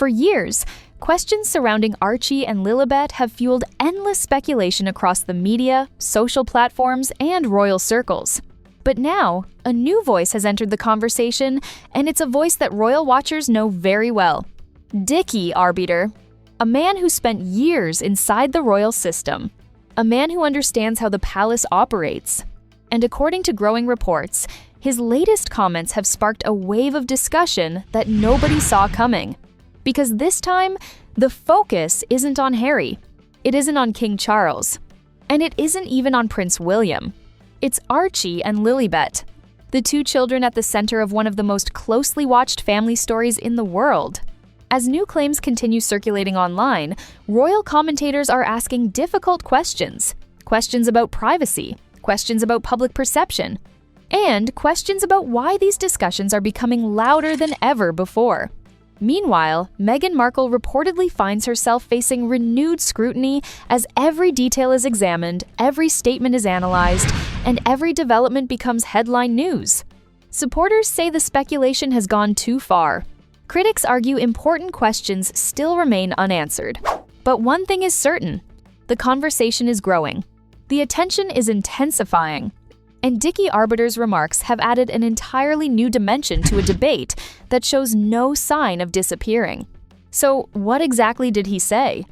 For years, questions surrounding Archie and Lilibet have fueled endless speculation across the media, social platforms, and royal circles. But now, a new voice has entered the conversation, and it's a voice that royal watchers know very well. Dickie Arbiter, a man who spent years inside the royal system, a man who understands how the palace operates. And according to growing reports, his latest comments have sparked a wave of discussion that nobody saw coming. Because this time, the focus isn't on Harry, it isn't on King Charles, and it isn't even on Prince William. It's Archie and Lilibet, the two children at the center of one of the most closely watched family stories in the world. As new claims continue circulating online, royal commentators are asking difficult questions. Questions about privacy, questions about public perception, and questions about why these discussions are becoming louder than ever before. Meanwhile, Meghan Markle reportedly finds herself facing renewed scrutiny as every detail is examined, every statement is analyzed, and every development becomes headline news. Supporters say the speculation has gone too far. Critics argue important questions still remain unanswered. But one thing is certain: the conversation is growing. The attention is intensifying. And Dickie Arbiter's remarks have added an entirely new dimension to a debate that shows no sign of disappearing. So, what exactly did he say?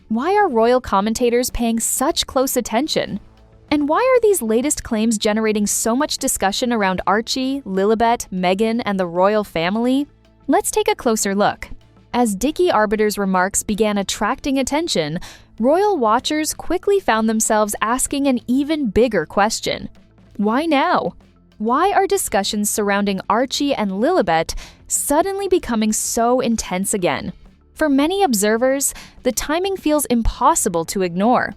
Why are royal commentators paying such close attention? And why are these latest claims generating so much discussion around Archie, Lilibet, Meghan, and the royal family? Let's take a closer look. As Dickie Arbiter's remarks began attracting attention, royal watchers quickly found themselves asking an even bigger question. Why now? Why are discussions surrounding Archie and Lilibet suddenly becoming so intense again? For many observers, the timing feels impossible to ignore.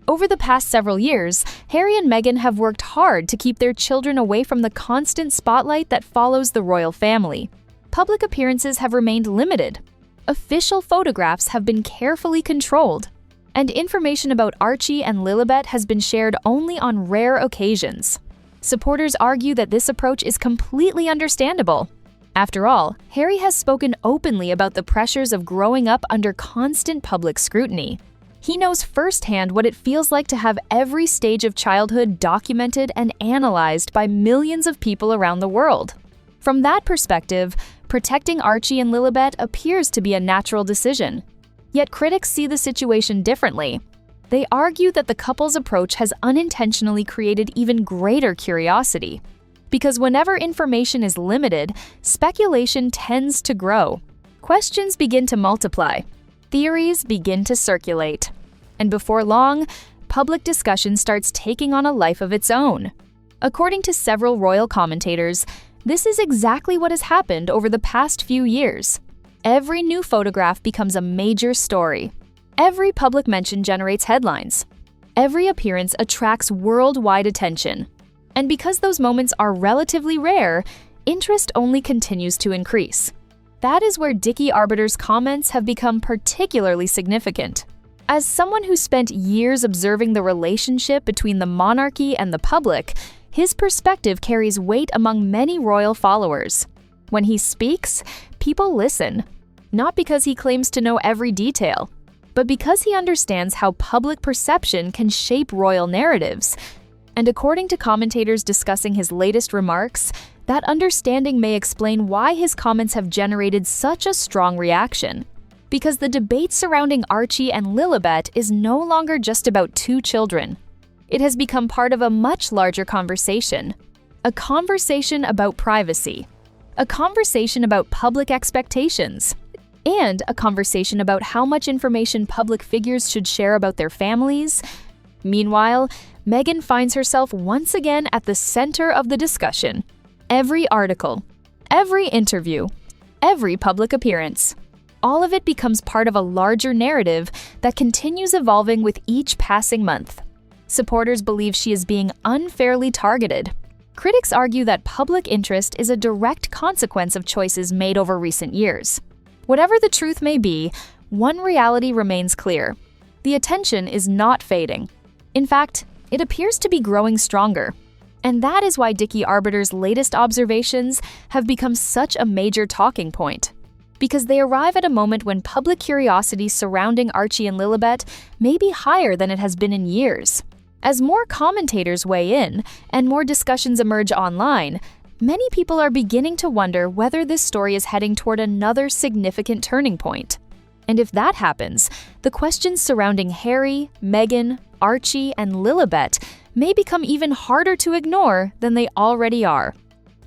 Over the past several years, Harry and Meghan have worked hard to keep their children away from the constant spotlight that follows the royal family. Public appearances have remained limited. Official photographs have been carefully controlled. And information about Archie and Lilibet has been shared only on rare occasions. Supporters argue that this approach is completely understandable. After all, Harry has spoken openly about the pressures of growing up under constant public scrutiny. He knows firsthand what it feels like to have every stage of childhood documented and analyzed by millions of people around the world. From that perspective, protecting Archie and Lilibet appears to be a natural decision. Yet critics see the situation differently. They argue that the couple's approach has unintentionally created even greater curiosity. Because whenever information is limited, speculation tends to grow. Questions begin to multiply. Theories begin to circulate. And before long, public discussion starts taking on a life of its own. According to several royal commentators, this is exactly what has happened over the past few years. Every new photograph becomes a major story. Every public mention generates headlines. Every appearance attracts worldwide attention. And because those moments are relatively rare, interest only continues to increase. That is where Dickie Arbiter's comments have become particularly significant. As someone who spent years observing the relationship between the monarchy and the public, his perspective carries weight among many royal followers. When he speaks, people listen, not because he claims to know every detail, but because he understands how public perception can shape royal narratives. And according to commentators discussing his latest remarks, that understanding may explain why his comments have generated such a strong reaction. Because the debate surrounding Archie and Lilibet is no longer just about two children. It has become part of a much larger conversation. A conversation about privacy. A conversation about public expectations. And a conversation about how much information public figures should share about their families. Meanwhile, Meghan finds herself once again at the center of the discussion. Every article, every interview, every public appearance. All of it becomes part of a larger narrative that continues evolving with each passing month. Supporters believe she is being unfairly targeted. Critics argue that public interest is a direct consequence of choices made over recent years. Whatever the truth may be, one reality remains clear. The attention is not fading. In fact, it appears to be growing stronger. And that is why Dickie Arbiter's latest observations have become such a major talking point. because they arrive at a moment when public curiosity surrounding Archie and Lilibet may be higher than it has been in years. As more commentators weigh in and more discussions emerge online, many people are beginning to wonder whether this story is heading toward another significant turning point. And if that happens, the questions surrounding Harry, Meghan, Archie, and Lilibet may become even harder to ignore than they already are.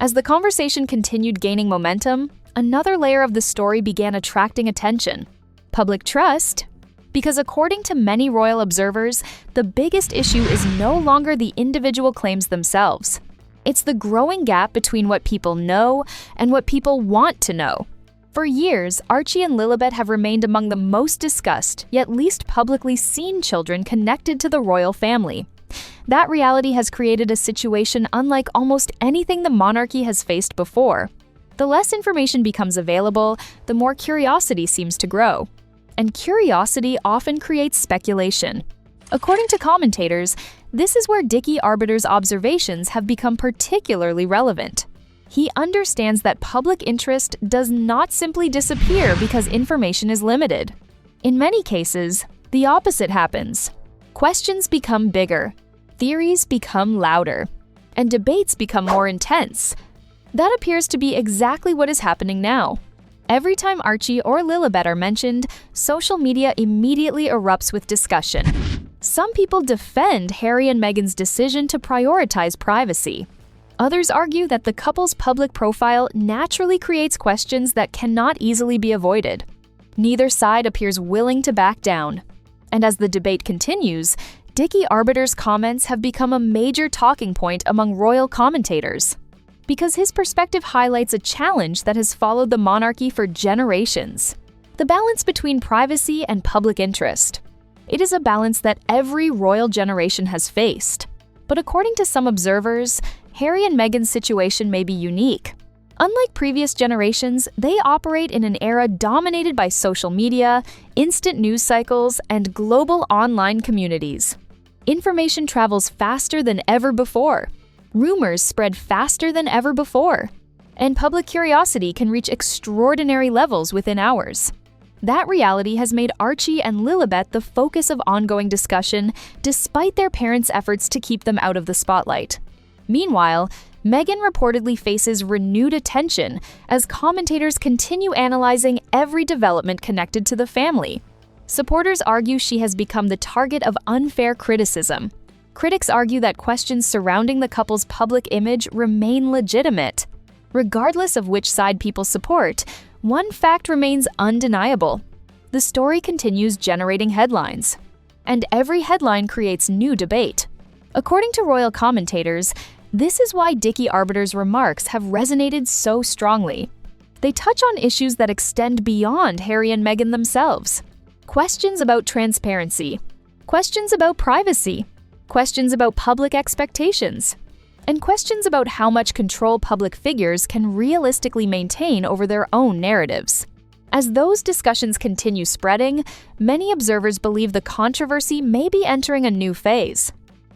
As the conversation continued gaining momentum, another layer of the story began attracting attention: public trust. Because according to many royal observers, the biggest issue is no longer the individual claims themselves. It's the growing gap between what people know and what people want to know. For years, Archie and Lilibet have remained among the most discussed, yet least publicly seen children connected to the royal family. That reality has created a situation unlike almost anything the monarchy has faced before. The less information becomes available, the more curiosity seems to grow. And curiosity often creates speculation. According to commentators, this is where Dickie Arbiter's observations have become particularly relevant. He understands that public interest does not simply disappear because information is limited. In many cases, the opposite happens. Questions become bigger, theories become louder, and debates become more intense. That appears to be exactly what is happening now. Every time Archie or Lilibet are mentioned, social media immediately erupts with discussion. Some people defend Harry and Meghan's decision to prioritize privacy. Others argue that the couple's public profile naturally creates questions that cannot easily be avoided. Neither side appears willing to back down. And as the debate continues, Dickie Arbiter's comments have become a major talking point among royal commentators, because his perspective highlights a challenge that has followed the monarchy for generations: the balance between privacy and public interest. It is a balance that every royal generation has faced. But according to some observers, Harry and Meghan's situation may be unique. Unlike previous generations, they operate in an era dominated by social media, instant news cycles, and global online communities. Information travels faster than ever before. Rumors spread faster than ever before, and public curiosity can reach extraordinary levels within hours. That reality has made Archie and Lilibet the focus of ongoing discussion, despite their parents' efforts to keep them out of the spotlight. Meanwhile, Meghan reportedly faces renewed attention as commentators continue analyzing every development connected to the family. Supporters argue she has become the target of unfair criticism. Critics argue that questions surrounding the couple's public image remain legitimate. Regardless of which side people support, one fact remains undeniable: the story continues generating headlines. And every headline creates new debate. According to royal commentators, this is why Dickie Arbiter's remarks have resonated so strongly. They touch on issues that extend beyond Harry and Meghan themselves. Questions about transparency, questions about privacy, questions about public expectations, and questions about how much control public figures can realistically maintain over their own narratives. As those discussions continue spreading, many observers believe the controversy may be entering a new phase.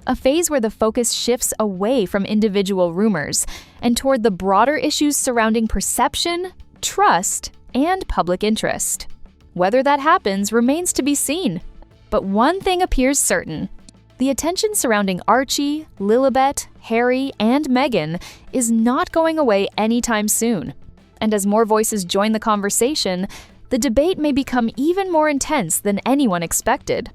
A phase where the focus shifts away from individual rumors and toward the broader issues surrounding perception, trust, and public interest. Whether that happens remains to be seen. But one thing appears certain: the attention surrounding Archie, Lilibet, Harry, and Meghan is not going away anytime soon. And as more voices join the conversation, the debate may become even more intense than anyone expected.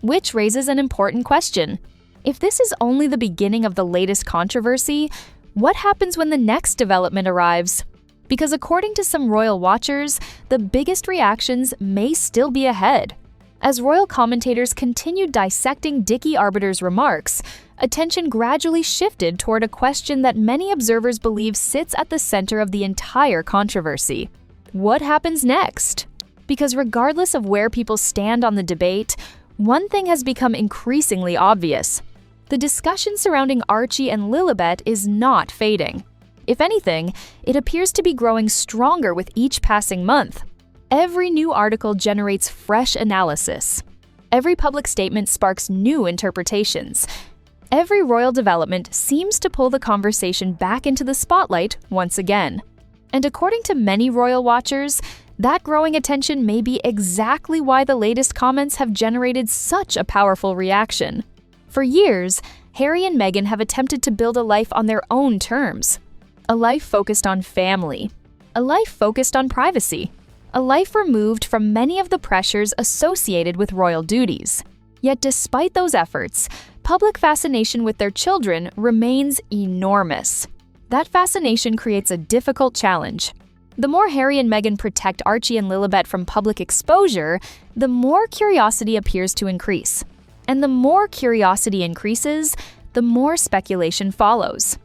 Which raises an important question. If this is only the beginning of the latest controversy, what happens when the next development arrives? Because according to some royal watchers, the biggest reactions may still be ahead. As royal commentators continued dissecting Dickie Arbiter's remarks, attention gradually shifted toward a question that many observers believe sits at the center of the entire controversy: what happens next? Because regardless of where people stand on the debate, one thing has become increasingly obvious: the discussion surrounding Archie and Lilibet is not fading. If anything, it appears to be growing stronger with each passing month. Every new article generates fresh analysis. Every public statement sparks new interpretations. Every royal development seems to pull the conversation back into the spotlight once again. And according to many royal watchers, That growing attention may be exactly why the latest comments have generated such a powerful reaction. For years, Harry and Meghan have attempted to build a life on their own terms. A life focused on family. A life focused on privacy. A life removed from many of the pressures associated with royal duties. Yet despite those efforts, public fascination with their children remains enormous. That fascination creates a difficult challenge. The more Harry and Meghan protect Archie and Lilibet from public exposure, the more curiosity appears to increase. And the more curiosity increases, the more speculation follows.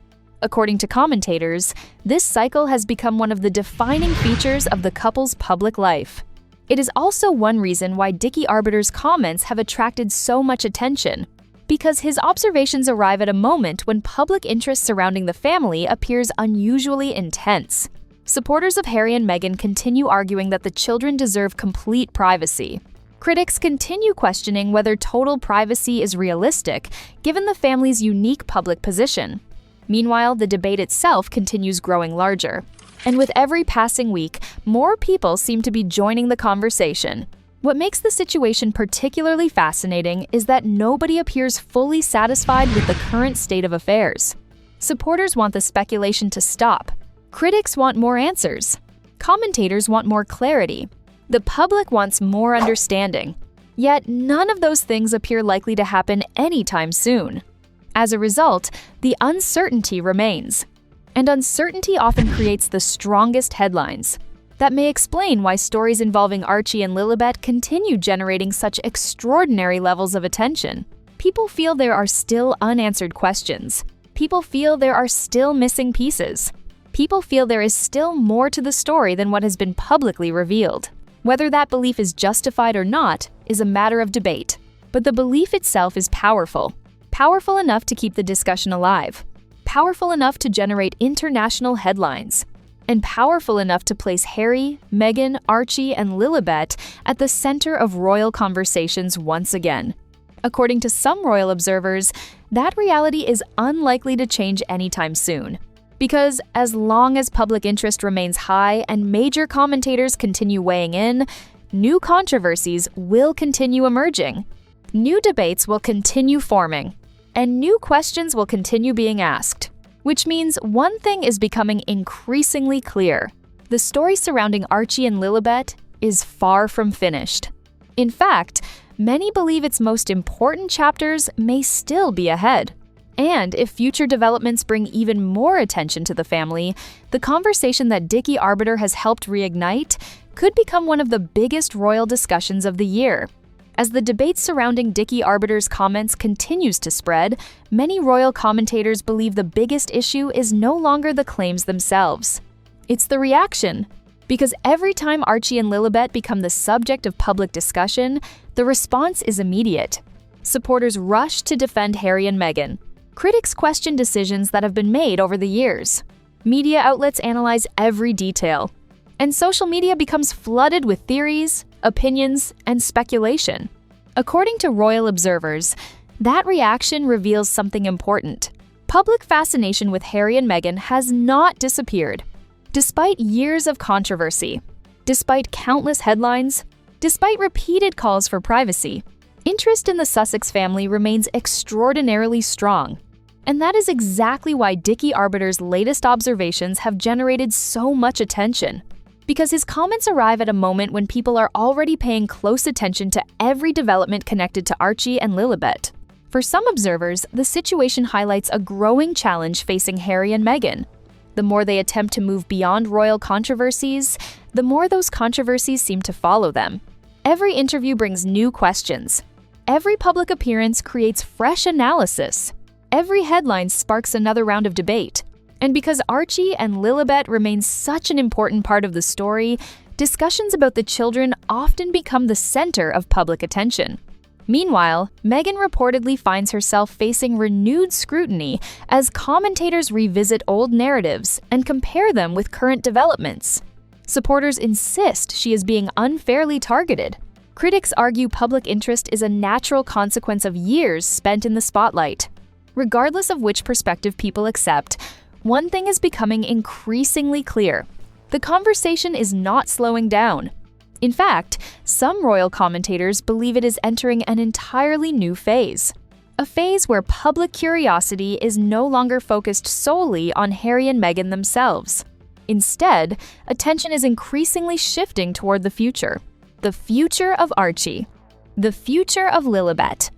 According to commentators, this cycle has become one of the defining features of the couple's public life. It is also one reason why Dickie Arbiter's comments have attracted so much attention, because his observations arrive at a moment when public interest surrounding the family appears unusually intense. Supporters of Harry and Meghan continue arguing that the children deserve complete privacy. Critics continue questioning whether total privacy is realistic, given the family's unique public position. Meanwhile, the debate itself continues growing larger. And with every passing week, more people seem to be joining the conversation. What makes the situation particularly fascinating is that nobody appears fully satisfied with the current state of affairs. Supporters want the speculation to stop. Critics want more answers. Commentators want more clarity. The public wants more understanding. Yet none of those things appear likely to happen anytime soon. As a result, the uncertainty remains. And uncertainty often creates the strongest headlines. That may explain why stories involving Archie and Lilibet continue generating such extraordinary levels of attention. People feel there are still unanswered questions. People feel there are still missing pieces. People feel there is still more to the story than what has been publicly revealed. Whether that belief is justified or not is a matter of debate. But the belief itself is powerful. Powerful enough to keep the discussion alive. Powerful enough to generate international headlines. And powerful enough to place Harry, Meghan, Archie, and Lilibet at the center of royal conversations once again. According to some royal observers, that reality is unlikely to change anytime soon. Because as long as public interest remains high and major commentators continue weighing in, new controversies will continue emerging. New debates will continue forming. And new questions will continue being asked. Which means one thing is becoming increasingly clear. The story surrounding Archie and Lilibet is far from finished. In fact, many believe its most important chapters may still be ahead. And if future developments bring even more attention to the family, the conversation that Dickie Arbiter has helped reignite could become one of the biggest royal discussions of the year. As the debate surrounding Dickie Arbiter's comments continues to spread, many royal commentators believe the biggest issue is no longer the claims themselves. It's the reaction. Because every time Archie and Lilibet become the subject of public discussion, the response is immediate. Supporters rush to defend Harry and Meghan. Critics question decisions that have been made over the years. Media outlets analyze every detail. And social media becomes flooded with theories, opinions, and speculation. According to royal observers, that reaction reveals something important. Public fascination with Harry and Meghan has not disappeared. Despite years of controversy, despite countless headlines, despite repeated calls for privacy, interest in the Sussex family remains extraordinarily strong. And that is exactly why Dickie Arbiter's latest observations have generated so much attention. Because his comments arrive at a moment when people are already paying close attention to every development connected to Archie and Lilibet. For some observers, the situation highlights a growing challenge facing Harry and Meghan. The more they attempt to move beyond royal controversies, the more those controversies seem to follow them. Every interview brings new questions. Every public appearance creates fresh analysis. Every headline sparks another round of debate. And because Archie and Lilibet remain such an important part of the story, discussions about the children often become the center of public attention. Meanwhile, Meghan reportedly finds herself facing renewed scrutiny as commentators revisit old narratives and compare them with current developments. Supporters insist she is being unfairly targeted. Critics argue public interest is a natural consequence of years spent in the spotlight. Regardless of which perspective people accept, one thing is becoming increasingly clear. The conversation is not slowing down. In fact, some royal commentators believe it is entering an entirely new phase. A phase where public curiosity is no longer focused solely on Harry and Meghan themselves. Instead, attention is increasingly shifting toward the future. The future of Archie, the future of Lilibet,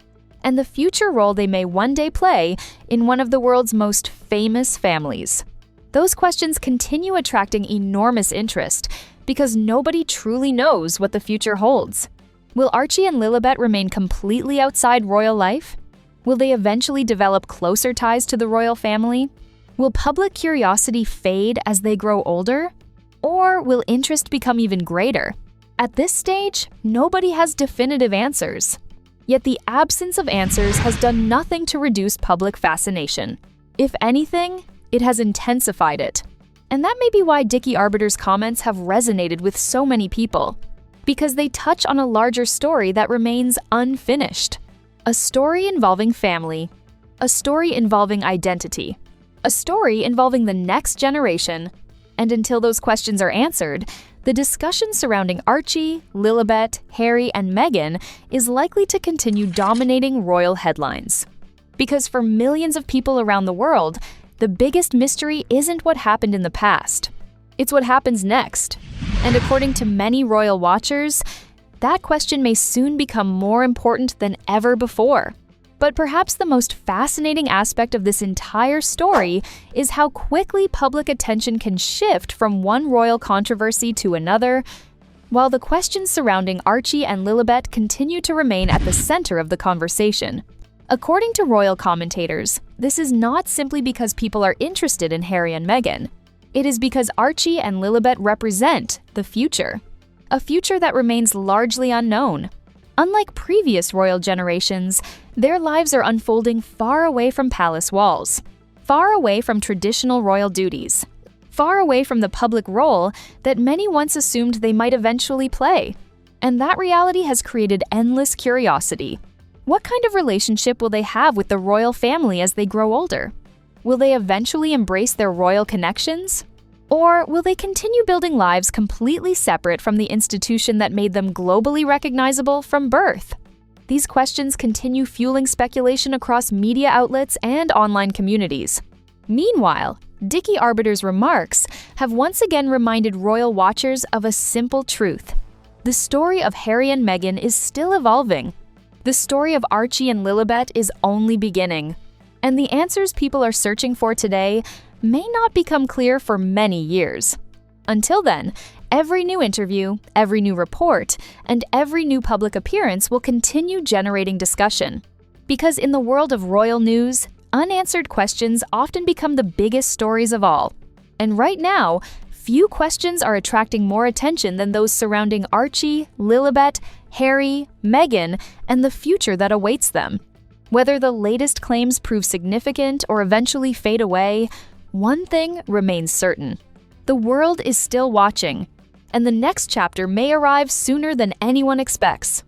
and the future role they may one day play in one of the world's most famous families. Those questions continue attracting enormous interest because nobody truly knows what the future holds. Will Archie and Lilibet remain completely outside royal life? Will they eventually develop closer ties to the royal family? Will public curiosity fade as they grow older? Or will interest become even greater? At this stage, nobody has definitive answers. Yet the absence of answers has done nothing to reduce public fascination. If anything, it has intensified it. And that may be why Dickie Arbiter's comments have resonated with so many people, because they touch on a larger story that remains unfinished. A story involving family, a story involving identity, a story involving the next generation, and until those questions are answered, the discussion surrounding Archie, Lilibet, Harry, and Meghan is likely to continue dominating royal headlines. Because for millions of people around the world, the biggest mystery isn't what happened in the past. It's what happens next. And according to many royal watchers, that question may soon become more important than ever before. But perhaps the most fascinating aspect of this entire story is how quickly public attention can shift from one royal controversy to another, while the questions surrounding Archie and Lilibet continue to remain at the center of the conversation. According to royal commentators, this is not simply because people are interested in Harry and Meghan. It is because Archie and Lilibet represent the future, a future that remains largely unknown. Unlike previous royal generations, their lives are unfolding far away from palace walls, far away from traditional royal duties, far away from the public role that many once assumed they might eventually play. And that reality has created endless curiosity. What kind of relationship will they have with the royal family as they grow older? Will they eventually embrace their royal connections? Or will they continue building lives completely separate from the institution that made them globally recognizable from birth? These questions continue fueling speculation across media outlets and online communities. Meanwhile, Dickie Arbiter's remarks have once again reminded royal watchers of a simple truth. The story of Harry and Meghan is still evolving. The story of Archie and Lilibet is only beginning. And the answers people are searching for today may not become clear for many years. Until then, every new interview, every new report, and every new public appearance will continue generating discussion. Because in the world of royal news, unanswered questions often become the biggest stories of all. And right now, few questions are attracting more attention than those surrounding Archie, Lilibet, Harry, Meghan, and the future that awaits them. Whether the latest claims prove significant or eventually fade away, one thing remains certain. The world is still watching, and the next chapter may arrive sooner than anyone expects.